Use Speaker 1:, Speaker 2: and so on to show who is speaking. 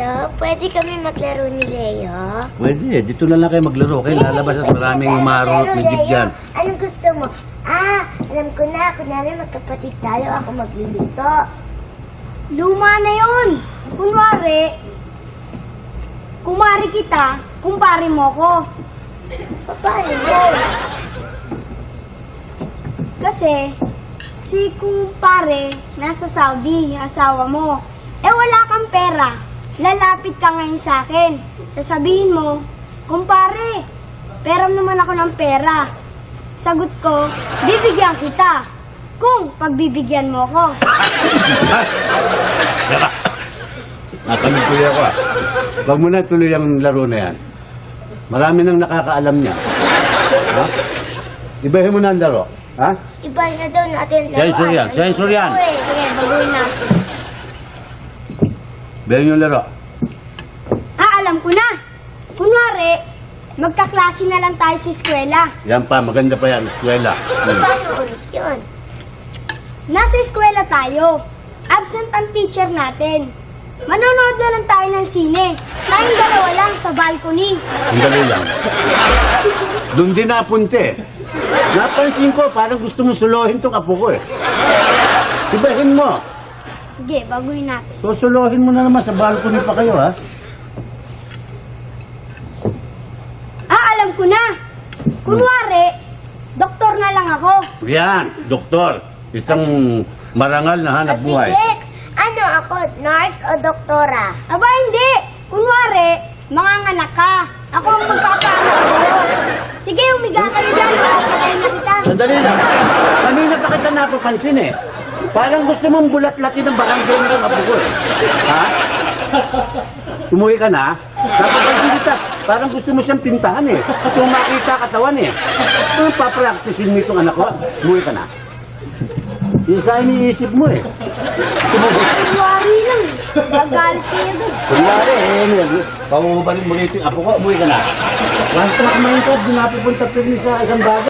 Speaker 1: Lolo, pwede kami maglaro ni Leo?
Speaker 2: Pwede, dito na lang kayo maglaro. Kayo lalabas at maraming umarong at may dyan.
Speaker 1: Anong gusto mo? Alam ko na. Kunyari magkapatid tayo, ako magluluto.
Speaker 3: Luma na yun. Kunwari, kumari kita, kumpare mo ko.
Speaker 1: Paano mo?
Speaker 3: Kasi, si kumpare nasa Saudi, yung asawa mo. Wala kang pera. Lalapit ka ngayon sa akin. Sasabihin mo, kumpare, pera naman ako ng pera. Sagot ko, bibigyan kita. Kung pagbibigyan mo ko.
Speaker 2: Nasamig tuloy ako ah. Huwag mo na tuloy ang laro na yan. Marami nang nakakaalam niya. Ha? Ibahin mo na ang laro. Ha?
Speaker 1: Ibahin na daw natin ang
Speaker 2: Sensor yan, sensor yan.
Speaker 3: Sige, baguhin na.
Speaker 2: Ibahin yung laro.
Speaker 3: Alam ko na. Kunwari, magkaklase na lang tayo sa eskwela.
Speaker 2: Yan pa, maganda pa yan, eskwela.
Speaker 1: Paano ulit yun?
Speaker 3: Nasa eskwela tayo. Absent ang teacher natin. Manonood na lang tayo ng sine. Tayong dalawa lang sa balcony.
Speaker 2: Ang dali lang. Doon din napunte. Napansin ko, parang gusto mo suluhin tong apo ko eh. Ibahin mo.
Speaker 3: Sige, baguhin natin.
Speaker 2: Susuluhin mo na naman sa balcony pa kayo ha.
Speaker 3: Alam ko na. Kunwari, doktor na lang ako.
Speaker 2: Yan, doktor. Isang marangal na hanap buhay.
Speaker 1: Sige, ano ako, nurse o doktora?
Speaker 3: Aba, hindi. Kunwari, manganganak ka. Ako ang magpapaanak sa'yo. Sige, umiga ka na dyan. Papatayin na kita.
Speaker 2: Sandali lang. Kanina pa kita napapansin eh. Parang gusto mong bulat-latin ng barangay ng apo ko eh. Ha? Umuwi ka na? Napapansin kita. Parang gusto mo siyang pintahan eh. Gusto mo makita katawan eh. Ano papracticein mo itong anak ko? Umuwi ka na? Yung sa iniisip mo eh.
Speaker 3: Kunwari lang. Magalit kayo doon.
Speaker 2: Kunyari eh, pauubarin mo rito yung apo ko, umuwi ka na. One track mind ka, di napupunta sa isang bagay.